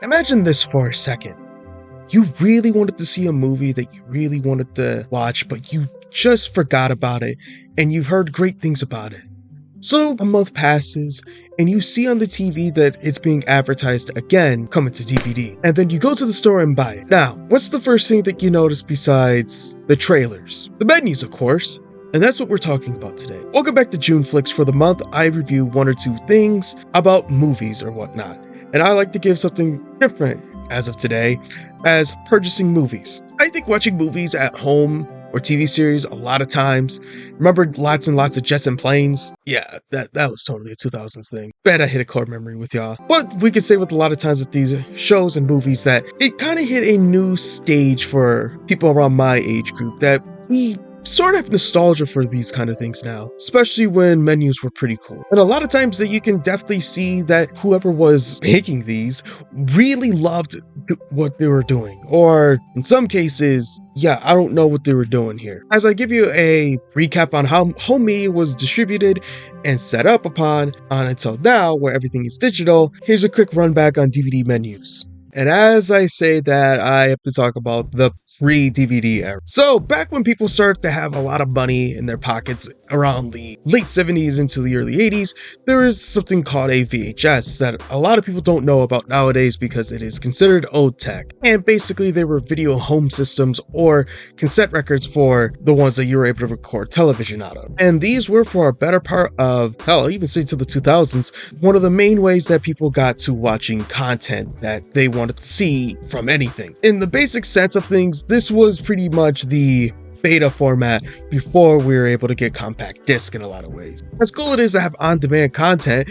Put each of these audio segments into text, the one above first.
Imagine this for a second. You really wanted to see a movie that you really wanted to watch, but you just forgot about it and you've heard great things about it. So a month passes and you see on the TV that it's being advertised again coming to DVD. And then you go to the store and buy it. Now, what's the first thing that you notice besides the trailers? The menus, of course. And that's what we're talking about today. Welcome back to June Flicks. For the month, I review one or two things about movies or whatnot. And I like to give something different as of today as purchasing movies. I think watching movies at home or TV series a lot of times. Remember lots and lots of Jets and Planes? Yeah, that was totally a 2000s thing. Bet I hit a core memory with y'all. But we can say with a lot of times with these shows and movies that it kind of hit a new stage for people around my age group that we sort of have nostalgia for these kind of things now, especially when menus were pretty cool. And a lot of times that you can definitely see that whoever was making these really loved what they were doing, or in some cases, yeah, I don't know what they were doing here. As I give you a recap on how home media was distributed and set up upon on until now, where everything is digital, here's a quick run back on DVD menus. And as I say that, I have to talk about the pre-DVD era. So back when people started to have a lot of money in their pockets around the late 70s into the early 80s, there is something called a VHS that a lot of people don't know about nowadays because it is considered old tech. And basically they were video home systems or cassette records for the ones that you were able to record television out of. And these were for a better part of, hell, even say to the 2000s, one of the main ways that people got to watching content that they wanted to see from anything. In the basic sense of things, this was pretty much the beta format before we were able to get compact disc in a lot of ways. As cool it is to have on-demand content,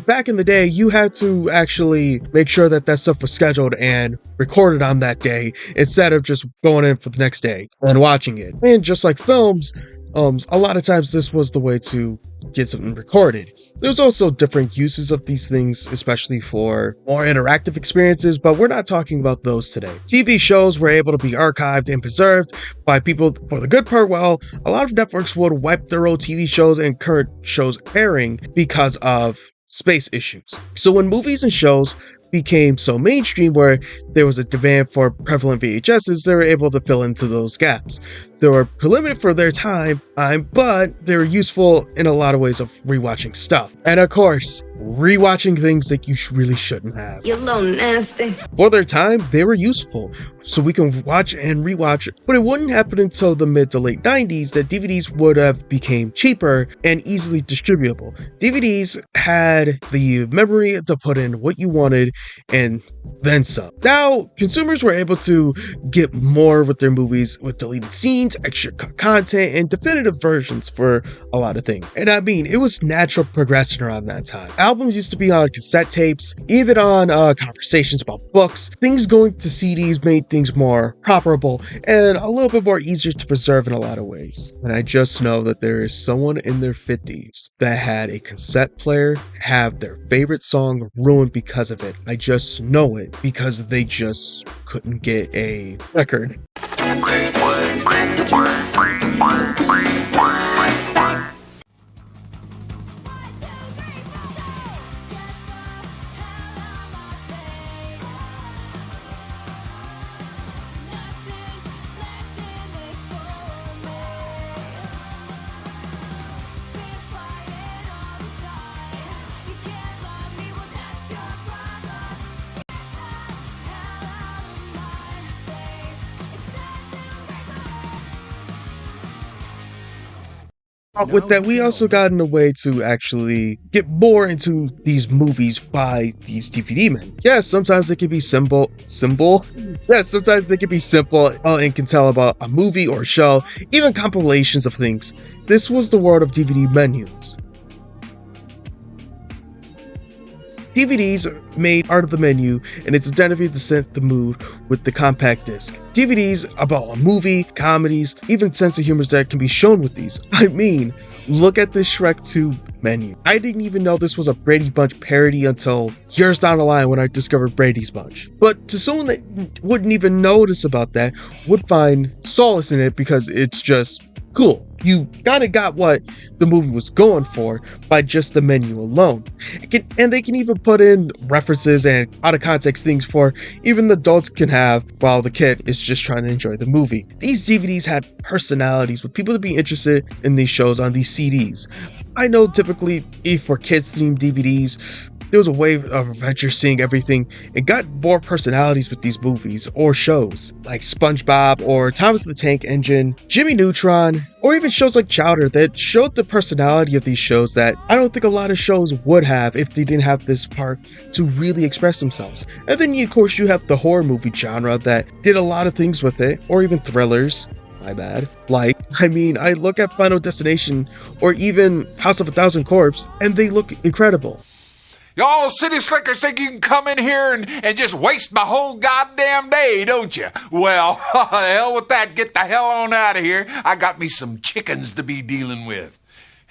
back in the day, you had to actually make sure that that stuff was scheduled and recorded on that day instead of just going in for the next day and watching it. And just like films, a lot of times this was the way to get something recorded. There's also different uses of these things, especially for more interactive experiences, but we're not talking about those today. TV shows were able to be archived and preserved by people for the good part. Well, a lot of networks would wipe their old TV shows and current shows airing because of space issues. So when movies and shows became so mainstream where there was a demand for prevalent VHSs, they were able to fill into those gaps. They were preliminary for their time, but they were useful in a lot of ways of rewatching stuff. And of course, rewatching things that you really shouldn't have. You're a little nasty. For their time, they were useful, so we can watch and rewatch, but it wouldn't happen until the mid to late 90s that DVDs would have became cheaper and easily distributable. DVDs had the memory to put in what you wanted and then some. Now, consumers were able to get more with their movies with deleted scenes, extra content, and definitive versions for a lot of things. And I mean, it was natural progression around that time. Albums used to be on cassette tapes, even on conversations about books. Things going to CDs made things more properable and a little bit more easier to preserve in a lot of ways. And I just know that there is someone in their 50s that had a cassette player have their favorite song ruined because of it. I just know it because they just couldn't get a record. With that, we also got in a way to actually get more into these movies by these DVD men. Yes, sometimes they can be simple. Yes, sometimes they can be simple and can tell about a movie or a show, even compilations of things. This was the world of DVD menus. DVDs made art of the menu, and it's identified to set the mood with the compact disc. DVDs about a movie, comedies, even sense of humor that can be shown with these. I mean, look at this Shrek 2 menu. I didn't even know this was a Brady Bunch parody until years down the line when I discovered Brady's Bunch. But to someone that wouldn't even notice about that, would find solace in it because it's just cool. You kind of got what the movie was going for by just the menu alone. And they can even put in references and out of context things for even the adults can have while the kid is just trying to enjoy the movie. These DVDs had personalities for people to be interested in these shows on these CDs. I know typically if for kids themed DVDs, there was a wave of adventure seeing everything. It got more personalities with these movies or shows like SpongeBob or Thomas the Tank Engine, Jimmy Neutron, or even shows like Chowder that showed the personality of these shows that I don't think a lot of shows would have if they didn't have this part to really express themselves. And then of course you have the horror movie genre that did a lot of things with it, or even thrillers. My bad. I look at Final Destination or even House of a Thousand Corpses and they look incredible. Y'all city slickers think you can come in here and just waste my whole goddamn day, don't you? Well, the hell with that. Get the hell on out of here. I got me some chickens to be dealing with.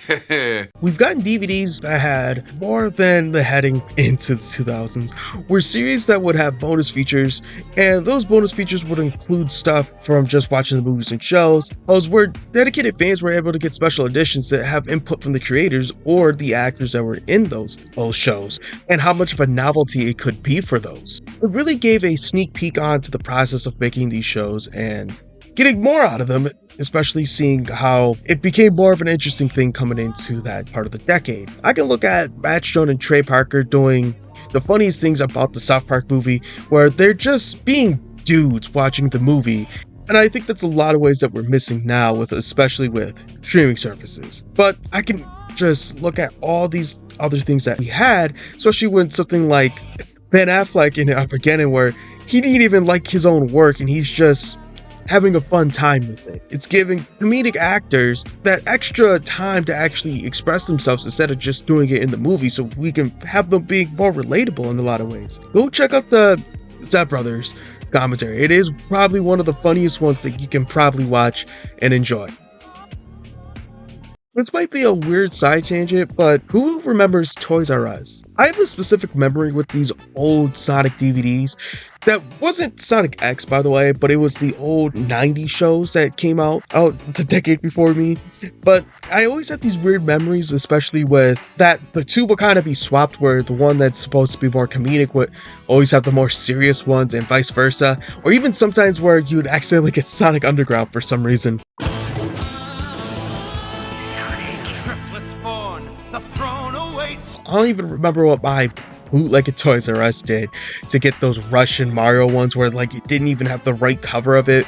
We've gotten DVDs that had more than the heading into the 2000s, were series that would have bonus features, and those bonus features would include stuff from just watching the movies and shows. Those where dedicated fans were able to get special editions that have input from the creators or the actors that were in those shows, and how much of a novelty it could be for those. It really gave a sneak peek onto the process of making these shows and getting more out of them, especially seeing how it became more of an interesting thing coming into that part of the decade. I can look at Matt Stone and Trey Parker doing the funniest things about the South Park movie, where they're just being dudes watching the movie. And I think that's a lot of ways that we're missing now, especially with streaming services. But I can just look at all these other things that we had, especially when something like Ben Affleck in Armageddon, where he didn't even like his own work and he's just having a fun time with it. It's giving comedic actors that extra time to actually express themselves instead of just doing it in the movie, so we can have them being more relatable in a lot of ways. Go check out the Step Brothers commentary. It is probably one of the funniest ones that you can probably watch and enjoy. This might be a weird side tangent, but who remembers Toys R Us? I have a specific memory with these old Sonic DVDs that wasn't Sonic X, by the way, but it was the old 90s shows that came out the decade before me. But I always had these weird memories, especially with that the two would kind of be swapped, where the one that's supposed to be more comedic would always have the more serious ones and vice versa, or even sometimes where you'd accidentally get Sonic Underground for some reason. I don't even remember what my bootleg at Toys R Us did to get those Russian Mario ones where it didn't even have the right cover of it,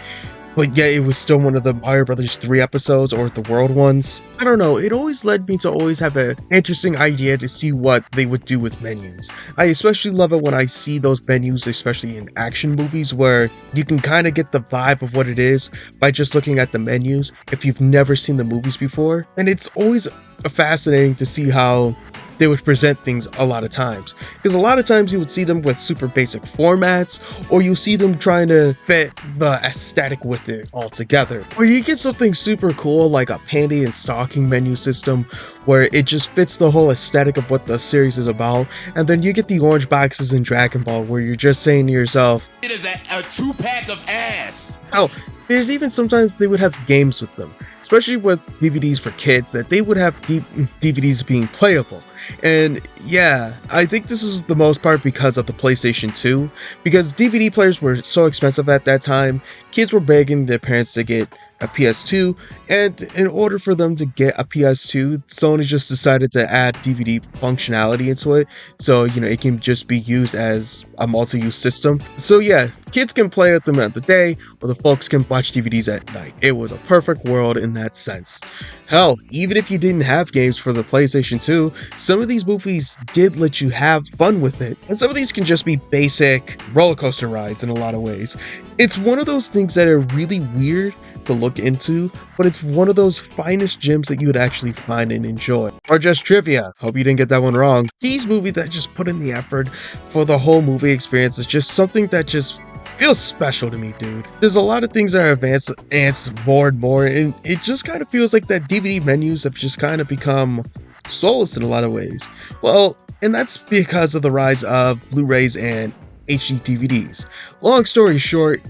but yet it was still one of the Mario Brothers 3 episodes or the World ones. I don't know, it always led me to always have an interesting idea to see what they would do with menus. I especially love it when I see those menus, especially in action movies, where you can kind of get the vibe of what it is by just looking at the menus if you've never seen the movies before. And it's always fascinating to see how they would present things a lot of times, because a lot of times you would see them with super basic formats, or you see them trying to fit the aesthetic with it all together, or you get something super cool like a panty and stocking menu system where it just fits the whole aesthetic of what the series is about. And then you get the orange boxes in Dragon Ball where you're just saying to yourself, it is a 2-pack of ass. Oh, there's even sometimes they would have games with them, especially with DVDs for kids, that they would have DVDs being playable. And yeah, I think this is the most part because of the PlayStation 2, because DVD players were so expensive at that time. Kids were begging their parents to get a PS2, and in order for them to get a PS2, Sony just decided to add DVD functionality into it, so it can just be used as a multi-use system. So yeah, kids can play at them at the day, or the folks can watch DVDs at night. It was a perfect world in that sense. Hell, even if you didn't have games for the PlayStation 2, some of these movies did let you have fun with it, and some of these can just be basic roller coaster rides in a lot of ways. It's one of those things that are really weird to look into, but it's one of those finest gems that you would actually find and enjoy. Or just trivia, hope you didn't get that one wrong. These movies that just put in the effort for the whole movie experience is just something that just feels special to me, dude. There's a lot of things that are advanced more and more, and it just kind of feels like that DVD menus have just kind of become soulless in a lot of ways. Well, and that's because of the rise of Blu-rays and HD DVDs. Long story short,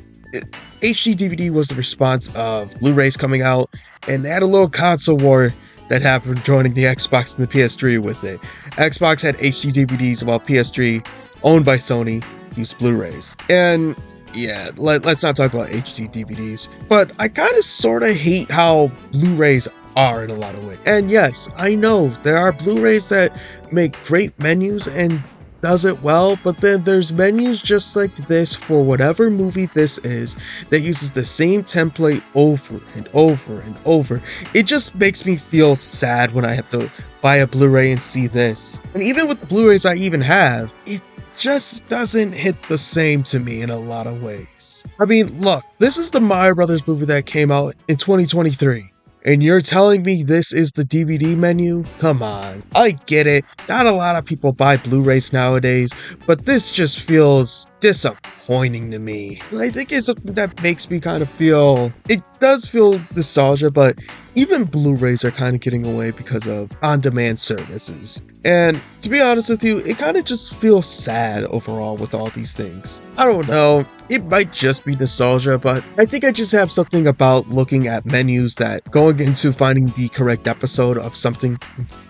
HD DVD was the response of Blu-rays coming out And they had a little console war that happened joining the Xbox and the PS3 with it. Xbox had HD DVDs while PS3, owned by Sony, used Blu-rays. And yeah, let's not talk about HD DVDs. But I kind of sort of hate how Blu-rays are in a lot of ways. And yes, I know there are Blu-rays that make great menus and does it well, but then there's menus just like this for whatever movie this is that uses the same template over and over and over. It just makes me feel sad when I have to buy a Blu-ray and see this. And even with the Blu-rays I even have, it just doesn't hit the same to me in a lot of ways. I mean, look, this is the Mario Brothers movie that came out in 2023. And you're telling me this is the DVD menu? Come on. I get it. Not a lot of people buy Blu-rays nowadays, but this just feels disappointing to me. I think it's something that makes me kind of feel... It does feel nostalgia, but even Blu-rays are kind of getting away because of on-demand services. And to be honest with you, it kind of just feels sad overall with all these things. I don't know, it might just be nostalgia, but I think I just have something about looking at menus that going into finding the correct episode of something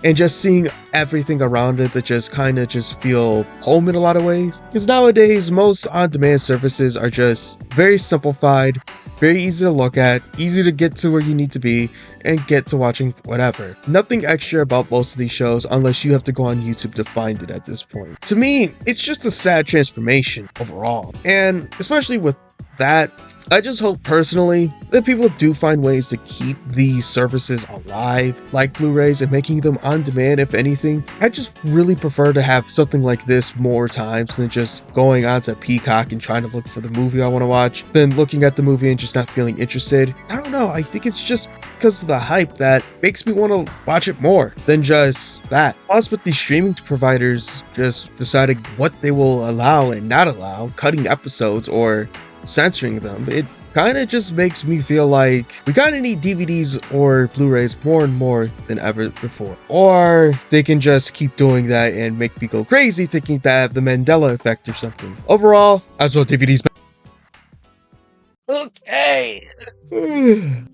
and just seeing everything around it that just kind of just feel home in a lot of ways. Because nowadays, most on-demand services are just very simplified, very easy to look at, easy to get to where you need to be, and get to watching whatever. Nothing extra about most of these shows unless you have to go on YouTube to find it at this point. To me, it's just a sad transformation overall. And especially with that, I just hope personally that people do find ways to keep these services alive, like Blu-rays, and making them on demand if anything. I just really prefer to have something like this more times than just going onto Peacock and trying to look for the movie I want to watch, then looking at the movie and just not feeling interested. I don't know, I think it's just because of the hype that makes me want to watch it more than just that. Plus with these streaming providers just deciding what they will allow and not allow, cutting episodes or censoring them, it kind of just makes me feel like we kind of need DVDs or Blu-rays more and more than ever before. Or they can just keep doing that and make me go crazy thinking that the Mandela effect or something. Overall, I saw DVDs. Okay.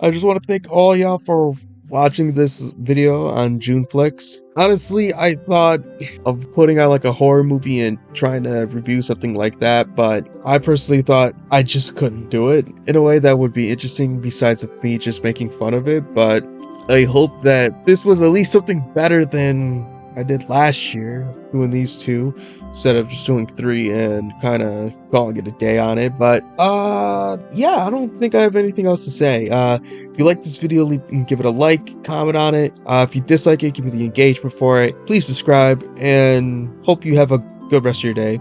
I just want to thank all y'all for watching this video on Juneflix. Honestly, I thought of putting out like a horror movie and trying to review something like that, but I personally thought I just couldn't do it in a way that would be interesting besides of me just making fun of it. But I hope that this was at least something better than I did last year, doing these two instead of just doing 3 and kind of calling it a day on it. But yeah, I don't think I have anything else to say. If you like this video, give it a like, comment on it. If you dislike it, give me the engagement for it. Please subscribe, and hope you have a good rest of your day.